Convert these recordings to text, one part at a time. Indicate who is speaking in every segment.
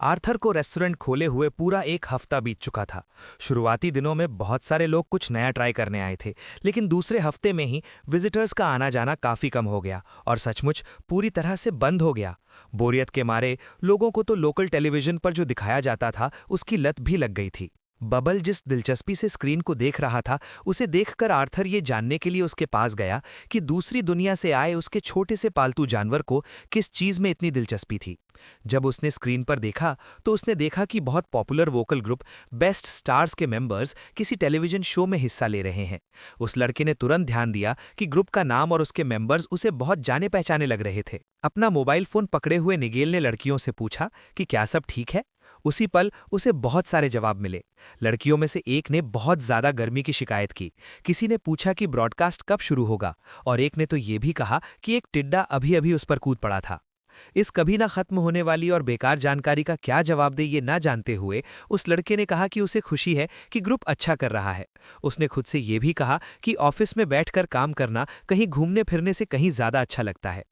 Speaker 1: Arthur को restaurant खोले हुए पूरा एक हफ्ता बीत चुका था। शुरुआती दिनों में बहुत सारे लोग कुछ नया ट्राई करने आए थे, लेकिन दूसरे हफ्ते में ही विजिटर्स का आना जाना काफी कम हो गया और सचमुच पूरी तरह से बंद हो गया। बोरियत के मारे लोगों को तो लोकल टेलीविजन पर जो दिखाया जाता था उसकी लत भी लग गई थी। बबल जिस दिलचस्पी से स्क्रीन को देख रहा था, उसे देखकर आर्थर ये जानने के लिए उसके पास गया कि दूसरी दुनिया से आए उसके छोटे से पालतू जानवर को किस चीज में इतनी दिलचस्पी थी। जब उसने स्क्रीन पर देखा तो उसने देखा कि बहुत popular vocal group best stars के मेंबर्स किसी टेलीविजन शो में हिस्सा ले रहे हैं। उस लड़के ने तुरंत ध्यान दिया कि ग्रुप का नाम और उसके मेंबर्स उसे बहुत जाने पहचाने लग रहे थे। अपना मोबाइल फोन पकड़े हुए निगेल ने लड़कियों से पूछा कि क्या सब ठीक है। उसी पल उसे बहुत सारे जवाब मिले। लड़कियों में से एक ने बहुत ज्यादा गर्मी की शिकायत की, किसी ने पूछा कि ब्रॉडकास्ट कब शुरू होगा, और एक ने तो ये भी कहा कि एक टिड्डा अभी अभी उस पर कूद पड़ा था। इस कभी ना खत्म होने वाली और बेकार जानकारी का क्या जवाब दे ये ना जानते हुए उस लड़के ने कहा कि उसे खुशी है कि ग्रुप अच्छा कर रहा है। उसने खुद से ये भी कहा कि ऑफिस में बैठकर काम करना कहीं घूमने फिरने से कहीं ज्यादा अच्छा लगता है।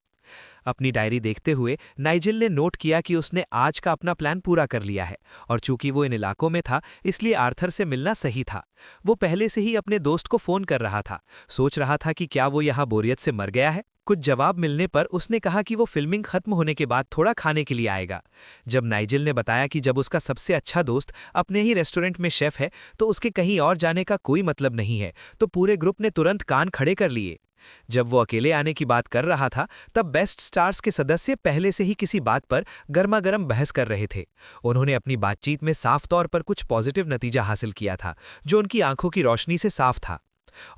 Speaker 1: अपनी डायरी देखते हुए नाइजिल ने नोट किया कि उसने आज का अपना प्लान पूरा कर लिया है, और चूंकि वो इन इलाकों में था इसलिए आर्थर से मिलना सही था। वो पहले से ही अपने दोस्त को फोन कर रहा था, सोच रहा था कि क्या वो यहाँ बोरियत से मर गया है। कुछ जवाब मिलने पर उसने कहा कि वो फिल्मिंग खत्म होने के बाद थोड़ा खाने के लिए आएगा। जब नाइजिल ने बताया कि जब उसका सबसे अच्छा दोस्त अपने ही रेस्टोरेंट में शेफ है तो उसके कहीं और जाने का कोई मतलब नहीं है, तो पूरे ग्रुप ने तुरंत कान खड़े कर लिए। जब वो अकेले आने की बात कर रहा था तब बेस्ट स्टार्स के सदस्य पहले से ही किसी बात पर गर्मागर्म बहस कर रहे थे। उन्होंने अपनी बातचीत में साफ तौर पर कुछ पॉजिटिव नतीजा हासिल किया था, जो उनकी आंखों की रोशनी से साफ था,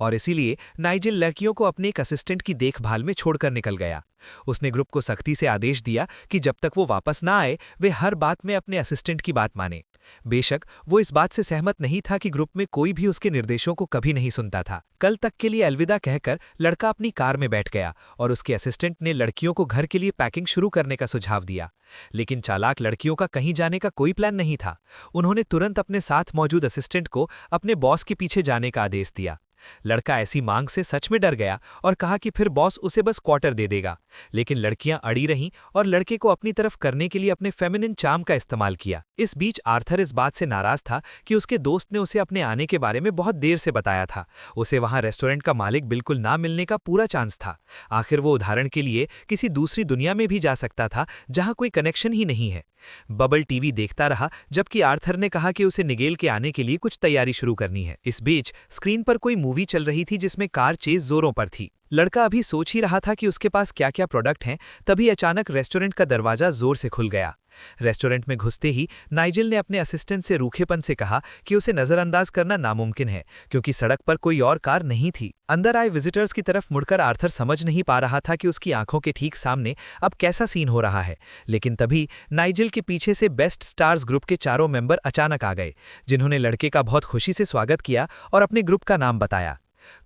Speaker 1: और इसीलिए नाइजिल लड़कियों को अपने एक असिस्टेंट की देखभाल में छोड़कर निकल गया। उसने ग्रुप को सख्ती से आदेश दिया कि जब तक वो वापस ना आए वे हर बात में अपने असिस्टेंट की बात माने। बेशक वो इस बात से सहमत नहीं था कि ग्रुप में कोई भी उसके निर्देशों को कभी नहीं सुनता था। कल तक के लिए अलविदा कहकर लड़का अपनी कार में बैठ गया और उसके असिस्टेंट ने लड़कियों को घर के लिए पैकिंग शुरू करने का सुझाव दिया। लेकिन चालाक लड़कियों का कहीं जाने का कोई प्लान नहीं था। उन्होंने तुरंत अपने साथ मौजूद असिस्टेंट को अपने बॉस के पीछे जाने का आदेश दिया। लड़का ऐसी मांग से सच में डर गया और कहा कि फिर बॉस उसे बस क्वार्टर दे देगा, लेकिन लड़कियां अड़ी रहीं और लड़के को अपनी तरफ करने के लिए अपने फेमिनिन चार्म का इस्तेमाल किया। इस बीच आर्थर इस बात से नाराज था कि उसके दोस्त ने उसे अपने आने के बारे में बहुत देर से बताया था। उसे वहां रेस्टोरेंट का मालिक बिल्कुल ना मिलने का पूरा चांस था। आखिर वो उदाहरण के लिए किसी दूसरी दुनिया में भी जा सकता था जहां कोई कनेक्शन ही नहीं है। बबल टीवी देखता रहा जबकि आर्थर ने कहा कि उसे निगेल के आने के लिए कुछ तैयारी शुरू करनी है। इस बीच स्क्रीन पर कोई मूवी चल रही थी जिसमें कार चेज जोरों पर थी। लड़का अभी सोच ही रहा था कि उसके पास क्या क्या प्रोडक्ट हैं, तभी अचानक रेस्टोरेंट का दरवाजा जोर से खुल गया। रेस्टोरेंट में घुसते ही नाइजिल ने अपने असिस्टेंट से रूखेपन से कहा कि उसे नजरअंदाज करना नामुमकिन है, क्योंकि सड़क पर कोई और कार नहीं थी। अंदर आए विजिटर्स की तरफ मुड़कर आर्थर समझ नहीं पा रहा था कि उसकी आंखों के ठीक सामने अब कैसा सीन हो रहा है। लेकिन तभी नाइजिल के पीछे से बेस्ट स्टार्स ग्रुप के चारों मेंबर अचानक आ गए, जिन्होंने लड़के का बहुत खुशी से स्वागत किया और अपने ग्रुप का नाम बताया।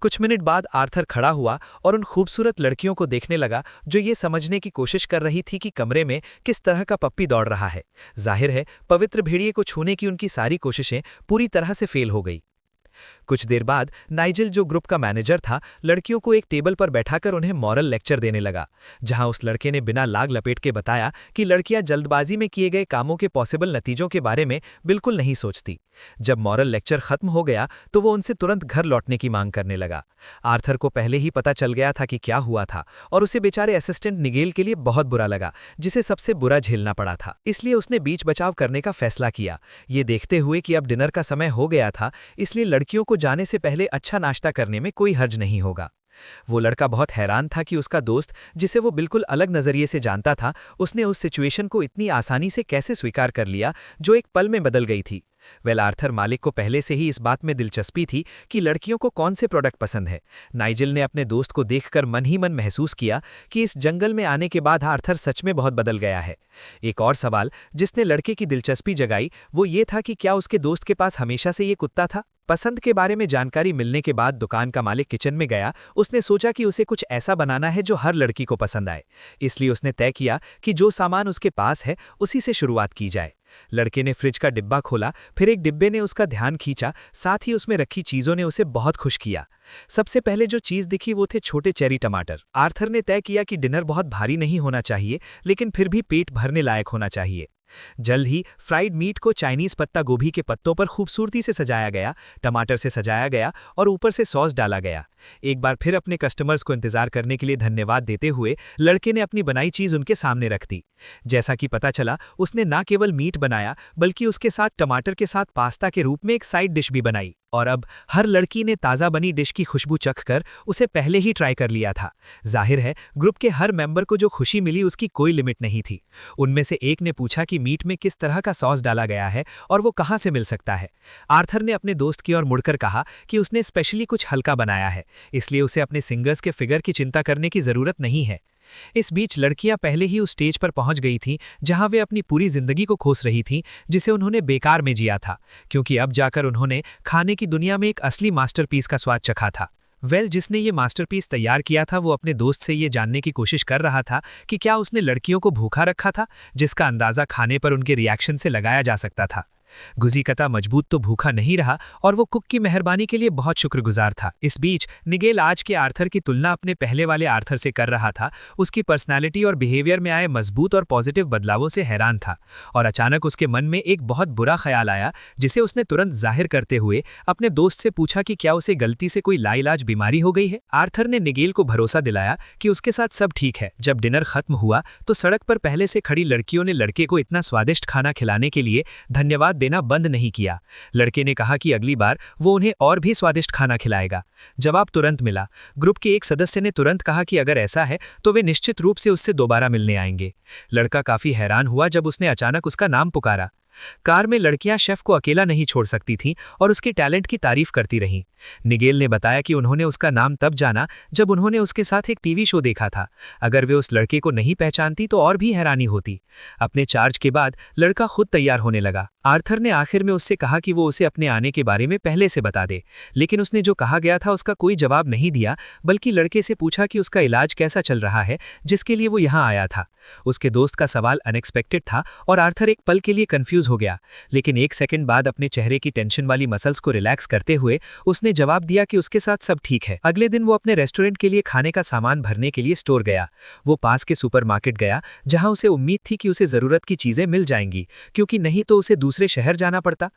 Speaker 1: कुछ मिनट बाद आर्थर खड़ा हुआ और उन खूबसूरत लड़कियों को देखने लगा जो ये समझने की कोशिश कर रही थी कि कमरे में किस तरह का पप्पी दौड़ रहा है। जाहिर है पवित्र भेड़िए को छूने की उनकी सारी कोशिशें पूरी तरह से फेल हो गई। कुछ देर बाद नाइजिल, जो ग्रुप का मैनेजर था, लड़कियों को एक टेबल पर बैठाकर उन्हें मॉरल लेक्चर देने लगा, जहां उस लड़के ने बिना लाग लपेट के बताया कि लड़कियां जल्दबाजी में किए गए कामों के पॉसिबल नतीजों के बारे में बिल्कुल नहीं सोचती। जब मॉरल लेक्चर खत्म हो गया तो वो उनसे तुरंत घर लौटने की मांग करने लगा। आर्थर को पहले ही पता चल गया था कि क्या हुआ था, और उसे बेचारे असिस्टेंट निगेल के लिए बहुत बुरा लगा, जिसे सबसे बुरा झेलना पड़ा था। इसलिए उसने बीच बचाव करने का फैसला किया, ये देखते हुए कि अब डिनर का समय हो गया था, इसलिए लड़कियों को जाने से पहले अच्छा नाश्ता करने में कोई हर्ज नहीं होगा। वो लड़का बहुत हैरान था कि उसका दोस्त, जिसे वो बिल्कुल अलग नजरिए से जानता था, उसने उस सिचुएशन को इतनी आसानी से कैसे स्वीकार कर लिया जो एक पल में बदल गई थी। आर्थर मालिक को पहले से ही इस बात में दिलचस्पी थी कि लड़कियों को कौन से प्रोडक्ट पसंद है। नाइजिल ने अपने दोस्त को देखकर मन ही मन महसूस किया कि इस जंगल में आने के बाद आर्थर सच में बहुत बदल गया है। एक और सवाल जिसने लड़के की दिलचस्पी जगाई वो ये था कि क्या उसके दोस्त के पास हमेशा से ये कुत्ता था। पसंद के बारे में जानकारी मिलने के बाद दुकान का मालिक किचन में गया। उसने सोचा कि उसे कुछ ऐसा बनाना है जो हर लड़की को पसंद आए, इसलिए उसने तय किया कि जो सामान उसके पास है उसी से शुरुआत की जाए। लड़के ने फ्रिज का डिब्बा खोला, फिर एक डिब्बे ने उसका ध्यान खींचा, साथ ही उसमें रखी चीजों ने उसे बहुत खुश किया। सबसे पहले जो चीज दिखी वो थे छोटे चेरी टमाटर। आर्थर ने तय किया कि डिनर बहुत भारी नहीं होना चाहिए, लेकिन फिर भी पेट भरने लायक होना चाहिए। जल्द ही फ्राइड मीट को चाइनीज पत्ता गोभी के पत्तों पर खूबसूरती से सजाया गया, टमाटर से सजाया गया और ऊपर से सॉस डाला गया। एक बार फिर अपने कस्टमर्स को इंतजार करने के लिए धन्यवाद देते हुए लड़के ने अपनी बनाई चीज उनके सामने रख दी। जैसा कि पता चला, उसने न केवल मीट बनाया बल्कि उसके साथ टमाटर के साथ पास्ता के रूप में एक साइड डिश भी बनाई। और अब हर लड़की ने ताज़ा बनी डिश की खुशबू चखकर उसे पहले ही ट्राई कर लिया था। जाहिर है, ग्रुप के हर मेंबर को जो खुशी मिली उसकी कोई लिमिट नहीं थी। उनमें से एक ने पूछा कि मीट में किस तरह का सॉस डाला गया है और वो कहाँ से मिल सकता है। आर्थर ने अपने दोस्त की ओर मुड़कर कहा कि उसने स्पेशली कुछ हल्का बनाया है, इसलिए उसे अपने सिंगर्स के फिगर की चिंता करने की जरूरत नहीं है। इस बीच लड़कियां पहले ही उस स्टेज पर पहुंच गई थीं जहां वे अपनी पूरी जिंदगी को खोस रही थीं, जिसे उन्होंने बेकार में जिया था, क्योंकि अब जाकर उन्होंने खाने की दुनिया में एक असली मास्टरपीस का स्वाद चखा था। जिसने ये मास्टरपीस तैयार किया था वो अपने दोस्त से ये जानने की कोशिश कर रहा था कि क्या उसने लड़कियों को भूखा रखा था, जिसका अंदाजा खाने पर उनके रिएक्शन से लगाया जा सकता था। गुजीकता मजबूत तो भूखा नहीं रहा और वो कुक की मेहरबानी के लिए बहुत शुक्रगुजार था। इस बीच निगेल आज के आर्थर की तुलना अपने पहले वाले आर्थर से कर रहा था। उसकी पर्सनालिटी और बिहेवियर में आए मजबूत और पॉजिटिव बदलावों से हैरान था और अचानक उसके मन में एक बहुत बुरा ख्याल आया, जिसे उसने तुरंत जाहिर करते हुए अपने दोस्त से पूछा कि क्या उसे गलती से कोई लाइलाज बीमारी हो गई है। आर्थर ने निगेल को भरोसा दिलाया कि उसके साथ सब ठीक है। जब डिनर खत्म हुआ तो सड़क पर पहले से खड़ी लड़कियों ने लड़के को इतना स्वादिष्ट खाना खिलाने के लिए धन्यवाद देना बंद नहीं किया। लड़के ने कहा कि अगली बार वो उन्हें और भी स्वादिष्ट खाना खिलाएगा। जवाब तुरंत मिला। ग्रुप के एक सदस्य ने तुरंत कहा कि अगर ऐसा है तो वे निश्चित रूप से उससे दोबारा मिलने आएंगे। लड़का काफी हैरान हुआ जब उसने अचानक उसका नाम पुकारा। कार में लड़कियां शेफ को अकेला नहीं छोड़ सकती थीं और उसके टैलेंट की तारीफ करती रहीं। निगेल ने बताया कि उन्होंने उसका नाम तब जाना जब उन्होंने उसके साथ एक टीवी शो देखा था। अगर वे उस लड़के को नहीं पहचानती तो और भी हैरानी होती। अपने चार्ज के बाद लड़का खुद तैयार होने लगा। आर्थर ने आखिर में उससे कहा कि वो उसे अपने आने के बारे में पहले से बता दे, लेकिन उसने जो कहा गया था उसका कोई जवाब नहीं दिया, बल्कि लड़के से पूछा कि उसका इलाज कैसा चल रहा है जिसके लिए वो यहाँ आया था। उसके दोस्त का सवाल अनएक्सपेक्टेड था और आर्थर एक पल के लिए कंफ्यूज हो गया, लेकिन एक सेकंड बाद अपने चेहरे की टेंशन वाली मसल्स को रिलैक्स करते हुए उसने जवाब दिया कि उसके साथ सब ठीक है। अगले दिन वो अपने रेस्टोरेंट के लिए खाने का सामान भरने के लिए स्टोर गया। वो पास के सुपरमार्केट गया जहां उसे उम्मीद थी कि उसे जरूरत की चीजें मिल जाएंगी, क्योंकि नहीं तो उसे दूसरे शहर जाना पड़ता।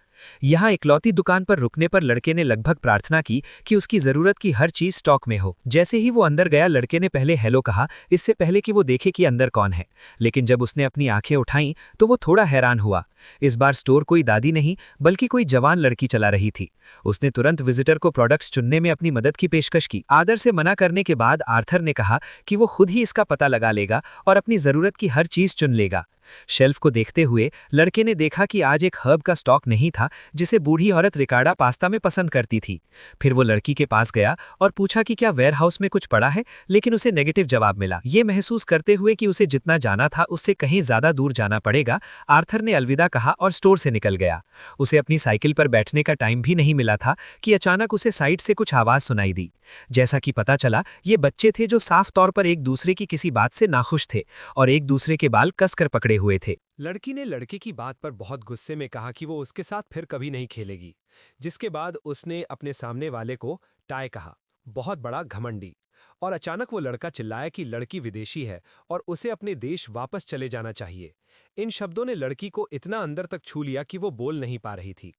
Speaker 1: यहाँ इकलौती दुकान पर रुकने पर लड़के ने लगभग प्रार्थना की कि उसकी जरूरत की हर चीज स्टॉक में हो। जैसे ही वो अंदर गया, लड़के ने पहले हेलो कहा, इससे पहले कि वो देखे कि अंदर कौन है। लेकिन जब उसने अपनी आंखें उठाईं तो वो थोड़ा हैरान हुआ। इस बार स्टोर कोई दादी नहीं बल्कि कोई जवान लड़की चला रही थी। उसने तुरंत विजिटर को प्रोडक्ट्स चुनने में अपनी मदद की पेशकश की। आदर से मना करने के बाद आर्थर ने कहा कि वो खुद ही इसका पता लगा लेगा और अपनी जरूरत की हर चीज चुन लेगा। शेल्फ को देखते हुए लड़के ने देखा कि आज एक हर्ब का स्टॉक नहीं था जिसे बूढ़ी औरत रिकार्डा पास्ता में पसंद करती थी। फिर वो लड़की के पास गया और पूछा कि क्या वेयरहाउस में कुछ पड़ा है, लेकिन उसे नेगेटिव जवाब मिला। ये महसूस करते हुए कि उसे जितना जाना था उससे कहीं ज्यादा दूर जाना पड़ेगा, आर्थर ने अलविदा कहा और स्टोर से निकल गया। उसे अपनी साइकिल पर बैठने का टाइम भी नहीं मिला था कि अचानक उसे साइड से कुछ आवाज सुनाई दी। जैसा कि पता चला, ये बच्चे थे जो साफ तौर पर एक दूसरे की किसी बात से नाखुश थे और एक दूसरे के बाल कसकर पकड़े हुए थे।
Speaker 2: लड़की ने लड़के की बात पर बहुत गुस्से में कहा कि वो उसके साथ फिर कभी नहीं खेलेगी, जिसके बाद उसने अपने सामने वाले को टाई कहा, बहुत बड़ा घमंडी। और अचानक वो लड़का चिल्लाया कि लड़की विदेशी है और उसे अपने देश वापस चले जाना चाहिए। इन शब्दों ने लड़की को इतना अंदर तक छू लिया कि वो बोल नहीं पा रही थी।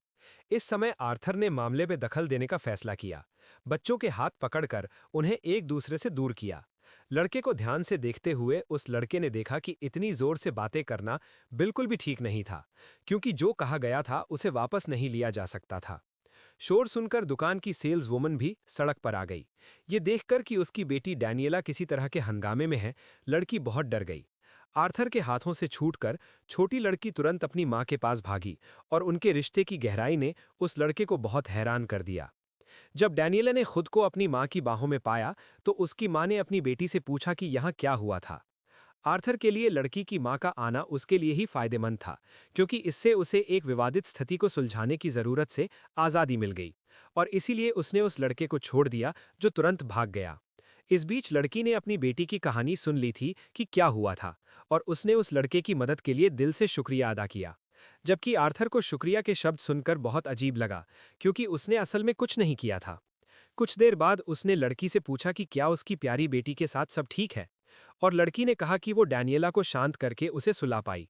Speaker 2: इस समय आर्थर ने मामले में दखल देने का फैसला किया। बच्चों के हाथ पकड़कर उन्हें एक दूसरे से दूर किया। लड़के को ध्यान से देखते हुए उस लड़के ने देखा कि इतनी जोर से बातें करना बिल्कुल भी ठीक नहीं था, क्योंकि जो कहा गया था उसे वापस नहीं लिया जा सकता था। शोर सुनकर दुकान की सेल्स वुमन भी सड़क पर आ गई। ये देखकर कि उसकी बेटी डैनियला किसी तरह के हंगामे में है, लड़की बहुत डर गई। आर्थर के हाथों से छूटकर छोटी लड़की तुरंत अपनी मां के पास भागी और उनके रिश्ते की गहराई ने उस लड़के को बहुत हैरान कर दिया। जब डैनियला ने खुद को अपनी मां की बाहों में पाया तो उसकी मां ने अपनी बेटी से पूछा कि यहाँ क्या हुआ था। आर्थर के लिए लड़की की मां का आना उसके लिए ही फायदेमंद था, क्योंकि इससे उसे एक विवादित स्थिति को सुलझाने की जरूरत से आज़ादी मिल गई और इसीलिए उसने उस लड़के को छोड़ दिया जो तुरंत भाग गया। इस बीच लड़की ने अपनी बेटी की कहानी सुन ली थी कि क्या हुआ था और उसने उस लड़के की मदद के लिए दिल से शुक्रिया अदा किया। जबकि आर्थर को शुक्रिया के शब्द सुनकर बहुत अजीब लगा, क्योंकि उसने असल में कुछ नहीं किया था। कुछ देर बाद उसने लड़की से पूछा कि क्या उसकी प्यारी बेटी के साथ सब ठीक है, और लड़की ने कहा कि वो डैनियला को शांत करके उसे सुला पाई।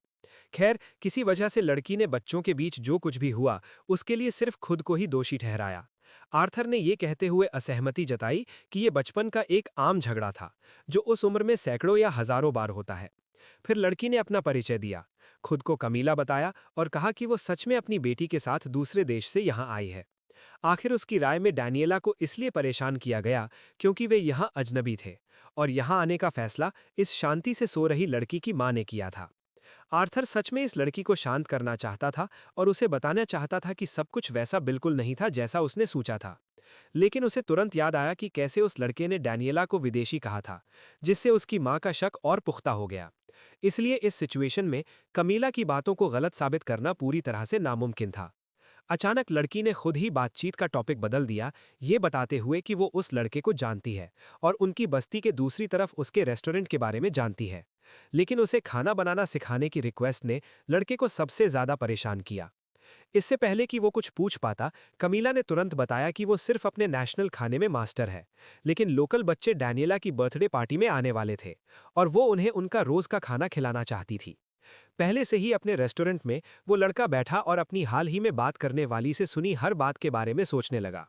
Speaker 2: खैर, किसी वजह से लड़की ने बच्चों के बीच जो कुछ भी हुआ, उसके लिए सिर्फ खुद को ही दोषी ठहराया। आर्थर ने ये कहते हुए असहमति जताई कि ये बचपन का एक आम झगड़ा था, जो उस उम्र में सैकड़ों या हजारों बार होता है। फिर लड़की ने अपना परिचय दिया, खुद को कमीला बताया और कहा कि वो सच में अपनी बेटी के साथ दूसरे देश से यहाँ आई है। आखिर उसकी राय में डैनियला को इसलिए परेशान किया गया क्योंकि वे यहाँ अजनबी थे, और यहाँ आने का फैसला इस शांति से सो रही लड़की की माँ ने किया था। आर्थर सच में इस लड़की को शांत करना चाहता था और उसे बताना चाहता था कि सब कुछ वैसा बिल्कुल नहीं था जैसा उसने सोचा था। लेकिन उसे तुरंत याद आया कि कैसे उस लड़के ने डैनियला को विदेशी कहा था, जिससे उसकी माँ का शक और पुख्ता हो गया। इसलिए इस सिचुएशन में कमीला की बातों को गलत साबित करना पूरी तरह से नामुमकिन था। अचानक लड़की ने खुद ही बातचीत का टॉपिक बदल दिया, ये बताते हुए कि वो उस लड़के को जानती है और उनकी बस्ती के दूसरी तरफ उसके रेस्टोरेंट के बारे में जानती है। लेकिन उसे खाना बनाना सिखाने की रिक्वेस्ट ने लड़के को सबसे ज्यादा परेशान किया। इससे पहले कि वो कुछ पूछ पाता, कमीला ने तुरंत बताया कि वो सिर्फ अपने नेशनल खाने में मास्टर है, लेकिन लोकल बच्चे डैनियला की बर्थडे पार्टी में आने वाले थे और वो उन्हें उनका रोज का खाना खिलाना चाहती थी। पहले से ही अपने रेस्टोरेंट में वो लड़का बैठा और अपनी हाल ही में बात करने वाली से सुनी हर बात के बारे में सोचने लगा।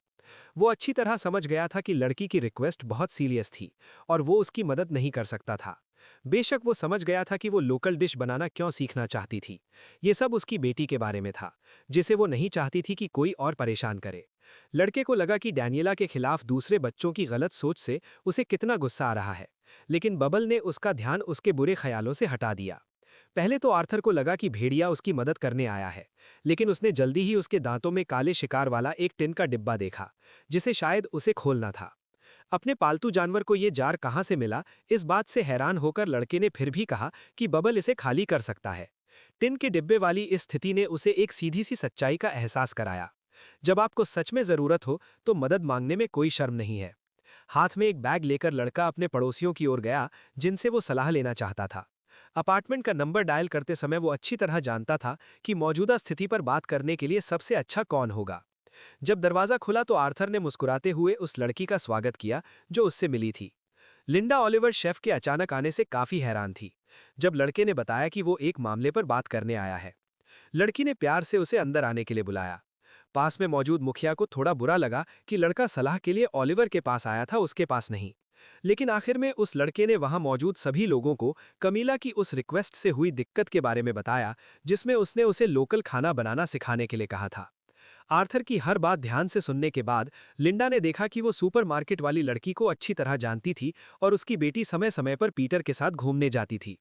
Speaker 2: वो अच्छी तरह समझ गया था कि लड़की की रिक्वेस्ट बहुत सीरियस थी और वो उसकी मदद नहीं कर सकता था। बेशक वो समझ गया था कि वो लोकल डिश बनाना क्यों सीखना चाहती थी। ये सब उसकी बेटी के बारे में था, जिसे वो नहीं चाहती थी कि कोई और परेशान करे। लड़के को लगा कि डैनियला के खिलाफ दूसरे बच्चों की गलत सोच से उसे कितना गुस्सा आ रहा है, लेकिन बबल ने उसका ध्यान उसके बुरे ख्यालों से हटा दिया। पहले तो आर्थर को लगा कि भेड़िया उसकी मदद करने आया है, लेकिन उसने जल्दी ही उसके दांतों में काले शिकार वाला एक टिन का डिब्बा देखा, जिसे शायद उसे खोलना था। अपने पालतू जानवर को ये जार कहाँ से मिला, इस बात से हैरान होकर लड़के ने फिर भी कहा कि बबल इसे खाली कर सकता है। टिन के डिब्बे वाली इस स्थिति ने उसे एक सीधी सी सच्चाई का एहसास कराया। जब आपको सच में जरूरत हो तो मदद मांगने में कोई शर्म नहीं है। हाथ में एक बैग लेकर लड़का अपने पड़ोसियों की ओर गया, जिनसे वो सलाह लेना चाहता था। अपार्टमेंट का नंबर डायल करते समय वो अच्छी तरह जानता था कि मौजूदा स्थिति पर बात करने के लिए सबसे अच्छा कौन होगा। जब दरवाजा खुला तो आर्थर ने मुस्कुराते हुए उस लड़की का स्वागत किया जो उससे मिली थी। लिंडा ओलिवर शेफ के अचानक आने से काफी हैरान थी, जब लड़के ने बताया कि वो एक मामले पर बात करने आया है। लड़की ने प्यार से उसे अंदर आने के लिए बुलाया। पास में मौजूद मुखिया को थोड़ा बुरा लगा कि लड़का सलाह के लिए ओलिवर के पास आया था, उसके पास नहीं। लेकिन आखिर में उस लड़के ने वहां मौजूद सभी लोगों को कमीला की उस रिक्वेस्ट से हुई दिक्कत के बारे में बताया, जिसमें उसने उसे लोकल खाना बनाना सिखाने के लिए कहा था। आर्थर की हर बात ध्यान से सुनने के बाद लिंडा ने देखा कि वो सुपरमार्केट वाली लड़की को अच्छी तरह जानती थी और उसकी बेटी समय समय पर पीटर के साथ घूमने जाती थी।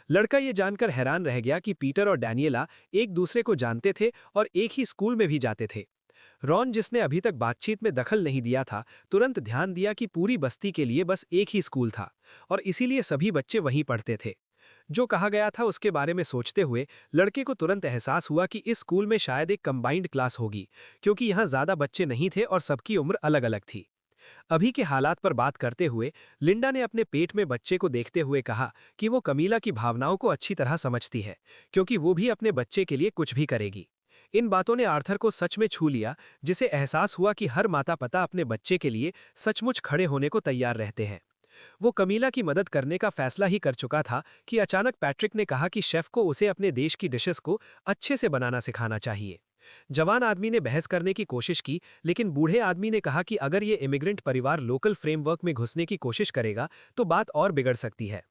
Speaker 2: लड़का ये जानकर हैरान रह गया कि पीटर और डैनियला एक दूसरे को जानते थे और एक ही स्कूल में भी जाते थे। रॉन, जिसने अभी तक बातचीत में दखल नहीं दिया था, तुरंत ध्यान दिया कि पूरी बस्ती के लिए बस एक ही स्कूल था और इसीलिए सभी बच्चे वहीं पढ़ते थे। जो कहा गया था उसके बारे में सोचते हुए लड़के को तुरंत एहसास हुआ कि इस स्कूल में शायद एक कंबाइंड क्लास होगी, क्योंकि यहाँ ज्यादा बच्चे नहीं थे और सबकी उम्र अलग अलग थी। अभी के हालात पर बात करते हुए लिंडा ने अपने पेट में बच्चे को देखते हुए कहा कि वो कमीला की भावनाओं को अच्छी तरह समझती है, क्योंकि वो भी अपने बच्चे के लिए कुछ भी करेगी। इन बातों ने आर्थर को सच में छू लिया, जिसे एहसास हुआ कि हर माता पिता अपने बच्चे के लिए सचमुच खड़े होने को तैयार रहते हैं। वो कमीला की मदद करने का फैसला ही कर चुका था कि अचानक पैट्रिक ने कहा कि शेफ को उसे अपने देश की डिशेस को अच्छे से बनाना सिखाना चाहिए। जवान आदमी ने बहस करने की कोशिश की, लेकिन बूढ़े आदमी ने कहा कि अगर ये इमिग्रेंट परिवार लोकल फ्रेमवर्क में घुसने की कोशिश करेगा तो बात और बिगड़ सकती है।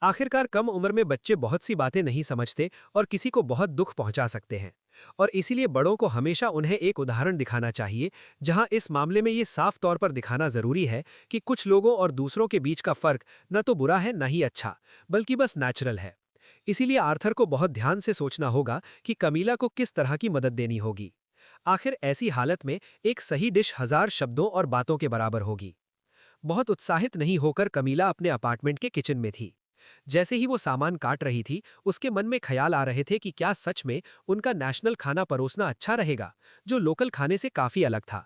Speaker 2: आखिरकार कम उम्र में बच्चे बहुत सी बातें नहीं समझते और किसी को बहुत दुख पहुंचा सकते हैं, और इसीलिए बड़ों को हमेशा उन्हें एक उदाहरण दिखाना चाहिए, जहां इस मामले में ये साफ तौर पर दिखाना जरूरी है कि कुछ लोगों और दूसरों के बीच का फर्क न तो बुरा है न ही अच्छा, बल्कि बस नेचुरल है। इसीलिए आर्थर को बहुत ध्यान से सोचना होगा कि कमीला को किस तरह की मदद देनी होगी। आखिर ऐसी हालत में एक सही डिश 1000 शब्दों और बातों के बराबर होगी। बहुत उत्साहित नहीं होकर कमीला अपने अपार्टमेंट के किचन में थी। जैसे ही वो सामान काट रही थी, उसके मन में ख्याल आ रहे थे कि क्या सच में उनका नेशनल खाना परोसना अच्छा रहेगा, जो लोकल खाने से काफी अलग था।